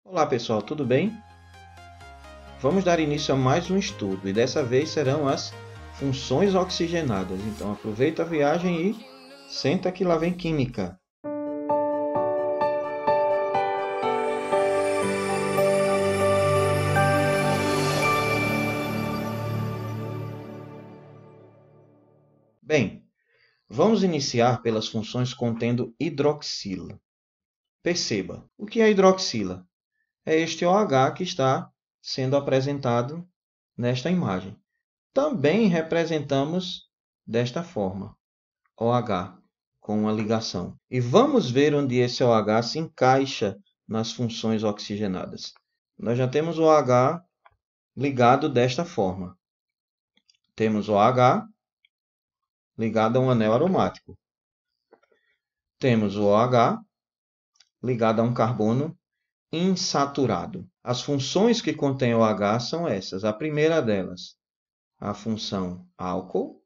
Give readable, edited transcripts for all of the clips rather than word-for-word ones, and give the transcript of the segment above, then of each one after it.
Olá pessoal, tudo bem? Vamos dar início a mais um estudo e dessa vez serão as funções oxigenadas. Então aproveita a viagem e senta que lá vem química. Bem, vamos iniciar pelas funções contendo hidroxila. Perceba, o que é hidroxila? É este OH que está sendo apresentado nesta imagem. Também representamos desta forma, OH, com uma ligação. E vamos ver onde esse OH se encaixa nas funções oxigenadas. Nós já temos o OH ligado desta forma. Temos o OH ligado a um anel aromático. Temos o OH ligado a um carbono insaturado. As funções que contém o OH são essas. A primeira delas, a função álcool.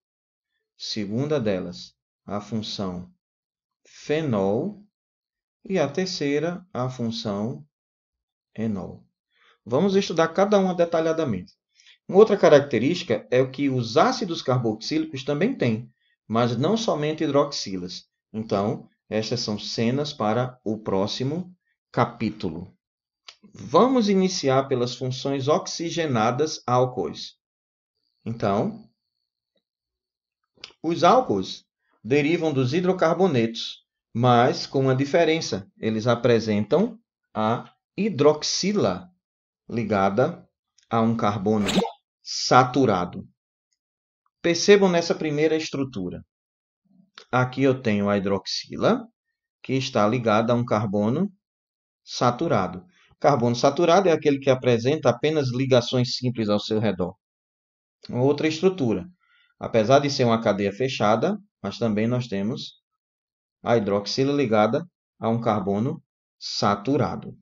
Segunda delas, a função fenol. E a terceira, a função enol. Vamos estudar cada uma detalhadamente. Uma outra característica é o que os ácidos carboxílicos também têm, mas não somente hidroxilas. Então, estas são cenas para o próximo capítulo. Vamos iniciar pelas funções oxigenadas álcoois. Então, os álcoois derivam dos hidrocarbonetos, mas com uma diferença. Eles apresentam a hidroxila ligada a um carbono saturado. Percebam nessa primeira estrutura. Aqui eu tenho a hidroxila, que está ligada a um carbono saturado. Carbono saturado é aquele que apresenta apenas ligações simples ao seu redor. Outra estrutura. Apesar de ser uma cadeia fechada, mas também nós temos a hidroxila ligada a um carbono saturado.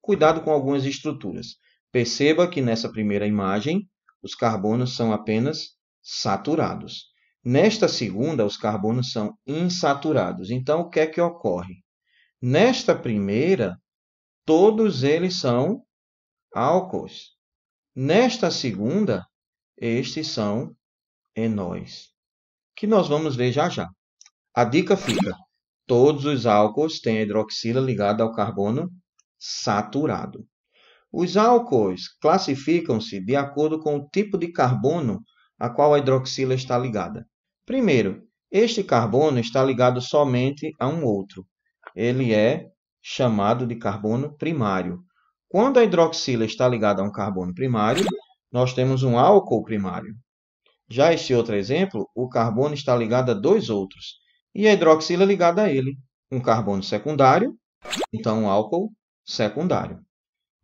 Cuidado com algumas estruturas. Perceba que nessa primeira imagem, os carbonos são apenas saturados. Nesta segunda, os carbonos são insaturados. Então, o que é que ocorre? Nesta primeira, todos eles são álcoois. Nesta segunda, estes são enóis, que nós vamos ver já já. A dica fica: todos os álcoois têm a hidroxila ligada ao carbono saturado. Os álcoois classificam-se de acordo com o tipo de carbono a qual a hidroxila está ligada. Primeiro, este carbono está ligado somente a um outro. Ele é chamado de carbono primário. Quando a hidroxila está ligada a um carbono primário, nós temos um álcool primário. Já este outro exemplo, o carbono está ligado a dois outros, e a hidroxila ligada a ele, um carbono secundário, então um álcool secundário.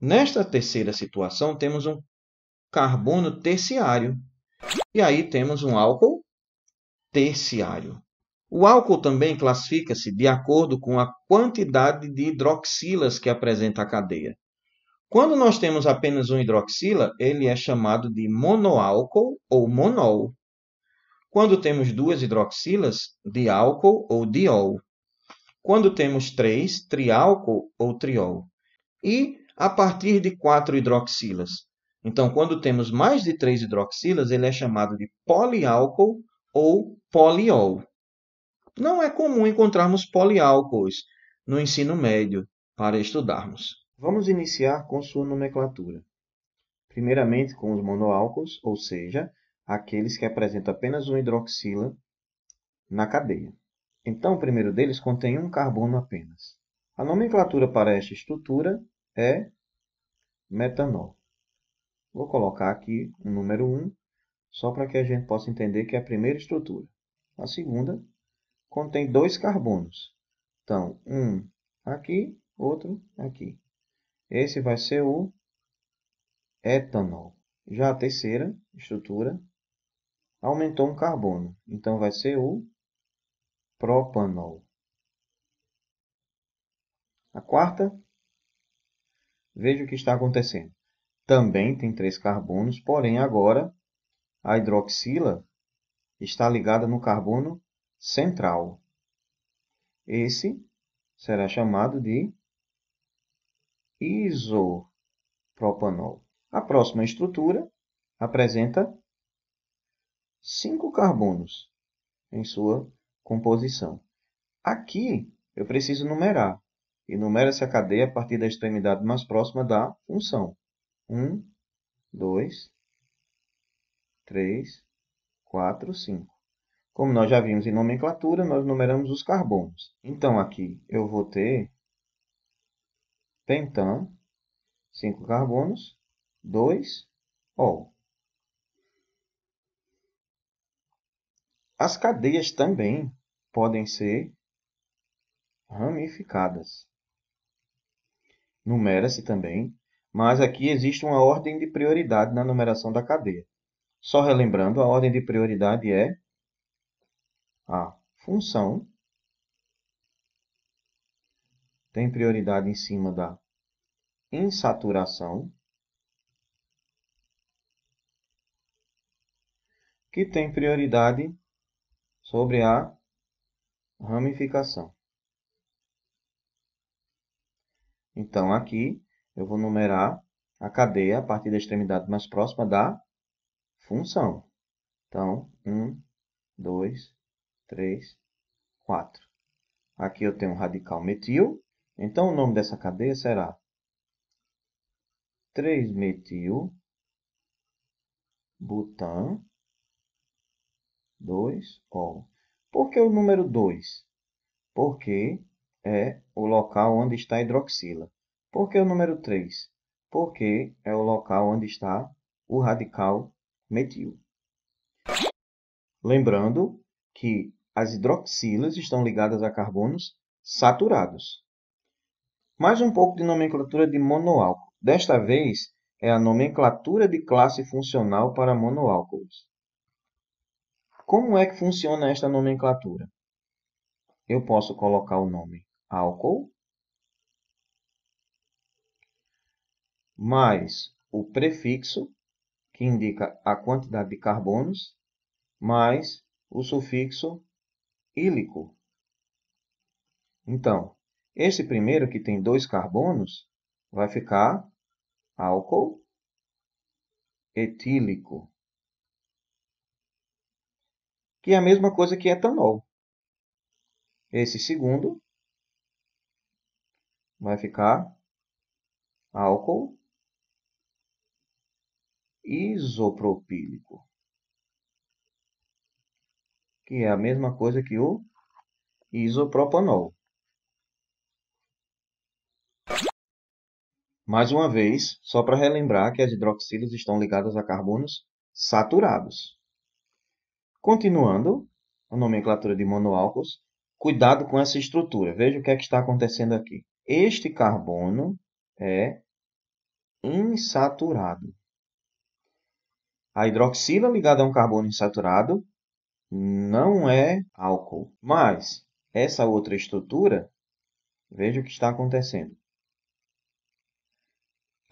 Nesta terceira situação, temos um carbono terciário, e aí temos um álcool terciário. O álcool também classifica-se de acordo com a quantidade de hidroxilas que apresenta a cadeia. Quando nós temos apenas um hidroxila, ele é chamado de monoálcool ou monol. Quando temos duas hidroxilas, diálcool ou diol. Quando temos três, triálcool ou triol. E a partir de 4 hidroxilas. Então, quando temos mais de 3 hidroxilas, ele é chamado de poliálcool ou poliol. Não é comum encontrarmos poliálcoois no ensino médio para estudarmos. Vamos iniciar com sua nomenclatura. Primeiramente com os monoálcoois, ou seja, aqueles que apresentam apenas um hidroxila na cadeia. Então, o primeiro deles contém um carbono apenas. A nomenclatura para esta estrutura é metanol. Vou colocar aqui o número 1, só para que a gente possa entender que é a primeira estrutura. A segunda contém dois carbonos. Então, um aqui, outro aqui. Esse vai ser o etanol. Já a terceira estrutura aumentou um carbono. Então, vai ser o propanol. A quarta, veja o que está acontecendo. Também tem 3 carbonos, porém agora a hidroxila está ligada no carbono central. Esse será chamado de isopropanol. A próxima estrutura apresenta 5 carbonos em sua composição. Aqui eu preciso numerar. E numera-se a cadeia a partir da extremidade mais próxima da função. 1, 2, 3, 4, 5. Como nós já vimos em nomenclatura, nós numeramos os carbonos. Então, aqui eu vou ter pentan, 5 carbonos, 2 ol. As cadeias também podem ser ramificadas. Numera-se também, mas aqui existe uma ordem de prioridade na numeração da cadeia. Só relembrando, a ordem de prioridade é a função tem prioridade em cima da insaturação, que tem prioridade sobre a ramificação. Então, aqui eu vou numerar a cadeia a partir da extremidade mais próxima da função. Então, 1, 2, 3, 4. Aqui eu tenho um radical metil. Então, o nome dessa cadeia será 3-metil-butan 2-ol. Por que o número 2? Porque é o local onde está a hidroxila. Por que o número 3? Porque é o local onde está o radical metil. Lembrando que as hidroxilas estão ligadas a carbonos saturados. Mais um pouco de nomenclatura de monoálcool. Desta vez, é a nomenclatura de classe funcional para monoálcoolos. Como é que funciona esta nomenclatura? Eu posso colocar o nome álcool mais o prefixo, que indica a quantidade de carbonos, mais o sufixo ílico. Então, esse primeiro, que tem 2 carbonos, vai ficar álcool etílico, que é a mesma coisa que etanol. Esse segundo vai ficar álcool isopropílico, que é a mesma coisa que o isopropanol. Mais uma vez, só para relembrar que as hidroxilas estão ligadas a carbonos saturados. Continuando a nomenclatura de monoálcools, cuidado com essa estrutura. Veja o que é que está acontecendo aqui. Este carbono é insaturado. A hidroxila ligada a um carbono insaturado não é álcool. Mas essa outra estrutura, veja o que está acontecendo.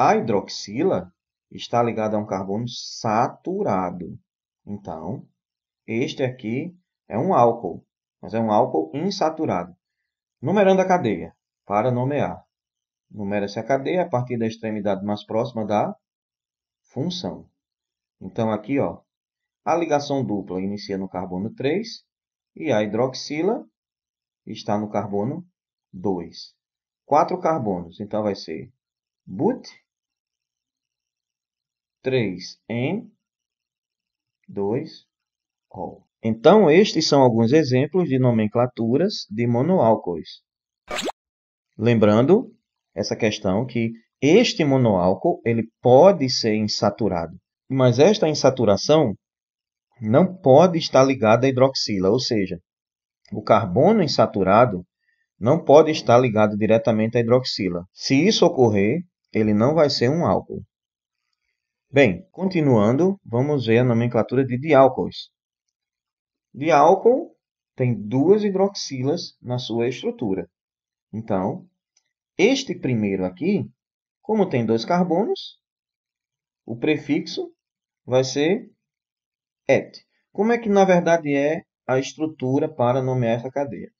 A hidroxila está ligada a um carbono saturado. Então, este aqui é um álcool, mas é um álcool insaturado. Numerando a cadeia, para nomear. Numera-se a cadeia a partir da extremidade mais próxima da função. Então, aqui, ó, a ligação dupla inicia no carbono 3 e a hidroxila está no carbono 2. 4 carbonos, então vai ser but 3N 2-ol. Então, estes são alguns exemplos de nomenclaturas de monoálcoois. Lembrando essa questão que este monoálcool ele pode ser insaturado, mas esta insaturação não pode estar ligada à hidroxila, ou seja, o carbono insaturado não pode estar ligado diretamente à hidroxila. Se isso ocorrer, ele não vai ser um álcool. Bem, continuando, vamos ver a nomenclatura de diálcoois. Diálcool tem 2 hidroxilas na sua estrutura. Então, este primeiro aqui, como tem 2 carbonos, o prefixo vai ser et. Como é que, na verdade, é a estrutura para nomear essa cadeia?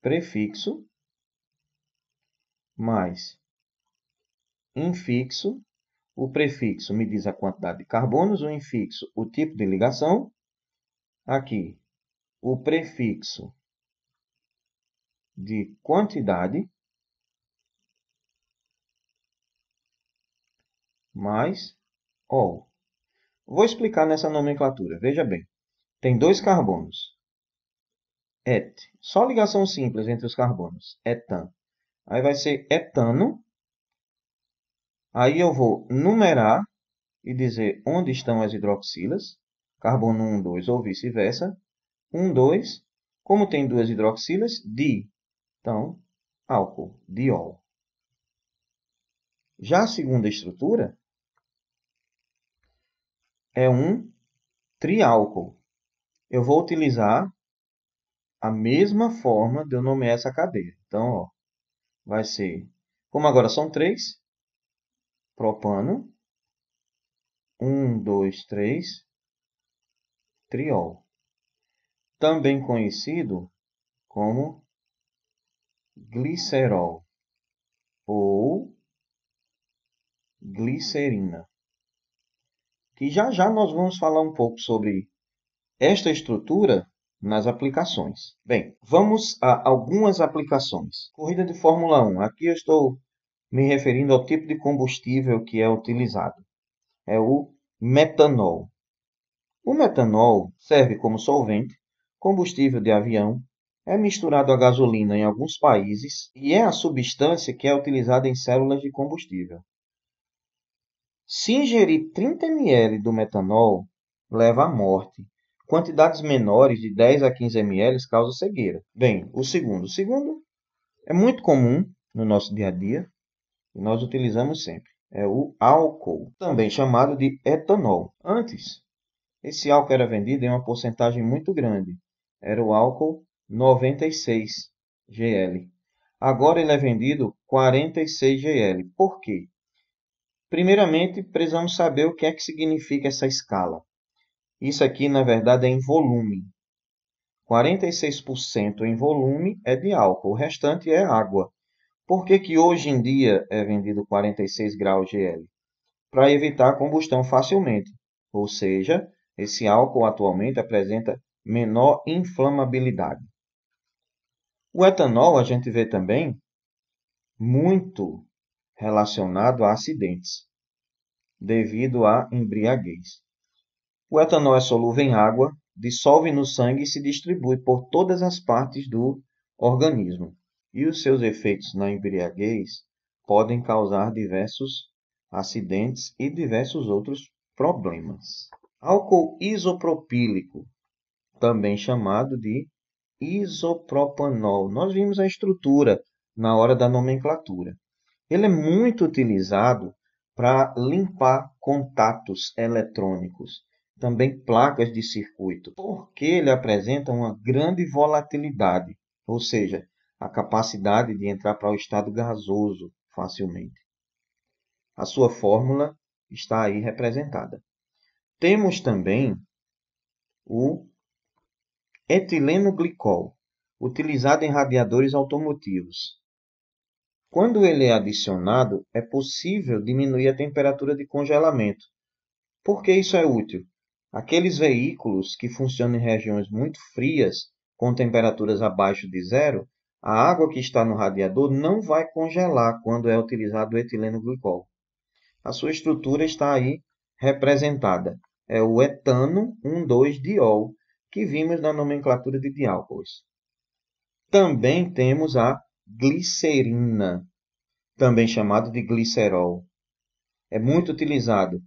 Prefixo mais infixo. O prefixo me diz a quantidade de carbonos, o infixo, o tipo de ligação. Aqui, o prefixo de quantidade, mais ol. Vou explicar nessa nomenclatura. Veja bem, tem 2 carbonos. Et. Só ligação simples entre os carbonos. Etan. Aí vai ser etano. Aí eu vou numerar e dizer onde estão as hidroxilas. Carbono 1, 2 ou vice-versa. 1, 2. Como tem 2 hidroxilas, di. Então, álcool, diol. Já a segunda estrutura é um triálcool. Eu vou utilizar a mesma forma de eu nomear essa cadeia. Então, ó, vai ser, como agora são 3, propano, 1, 2, 3, triol. Também conhecido como glicerol ou glicerina. Que já já nós vamos falar um pouco sobre esta estrutura nas aplicações. Bem, vamos a algumas aplicações. Corrida de Fórmula 1. Aqui eu estou me referindo ao tipo de combustível que é utilizado. É o metanol. O metanol serve como solvente, combustível de avião, é misturado a gasolina em alguns países e é a substância que é utilizada em células de combustível. Se ingerir 30 ml do metanol, leva à morte. Quantidades menores de 10 a 15 ml causam cegueira. Bem, o segundo. O segundo é muito comum no nosso dia a dia e nós utilizamos sempre. É o álcool, também chamado de etanol. Antes, esse álcool era vendido em uma porcentagem muito grande. Era o álcool 96 GL. Agora ele é vendido 46 GL. Por quê? Primeiramente, precisamos saber o que é que significa essa escala. Isso aqui, na verdade, é em volume. 46% em volume é de álcool, o restante é água. Por que que hoje em dia é vendido 46 graus GL? Para evitar a combustão facilmente. Ou seja, esse álcool atualmente apresenta menor inflamabilidade. O etanol a gente vê também muito relacionado a acidentes, devido à embriaguez. O etanol é solúvel em água, dissolve no sangue e se distribui por todas as partes do organismo. E os seus efeitos na embriaguez podem causar diversos acidentes e diversos outros problemas. Álcool isopropílico, também chamado de isopropanol. Nós vimos a estrutura na hora da nomenclatura. Ele é muito utilizado para limpar contatos eletrônicos, também placas de circuito, porque ele apresenta uma grande volatilidade, ou seja, a capacidade de entrar para o estado gasoso facilmente. A sua fórmula está aí representada. Temos também o etilenoglicol, utilizado em radiadores automotivos. Quando ele é adicionado, é possível diminuir a temperatura de congelamento. Por que isso é útil? Aqueles veículos que funcionam em regiões muito frias, com temperaturas abaixo de zero, a água que está no radiador não vai congelar quando é utilizado o etilenoglicol. A sua estrutura está aí representada. É o etano 1,2-diol, que vimos na nomenclatura de diálcools. Também temos a glicerina, também chamado de glicerol. É muito utilizado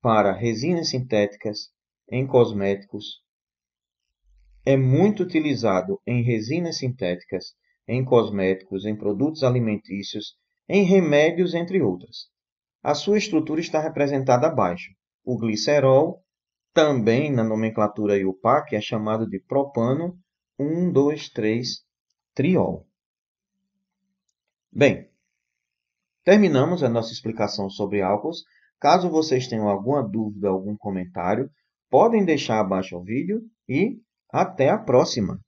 para resinas sintéticas, em cosméticos. É muito utilizado em resinas sintéticas, em cosméticos, em produtos alimentícios, em remédios, entre outras. A sua estrutura está representada abaixo. O glicerol, também na nomenclatura IUPAC, é chamado de propano 1,2,3-triol. Bem, terminamos a nossa explicação sobre álcools. Caso vocês tenham alguma dúvida, algum comentário, podem deixar abaixo o vídeo e até a próxima!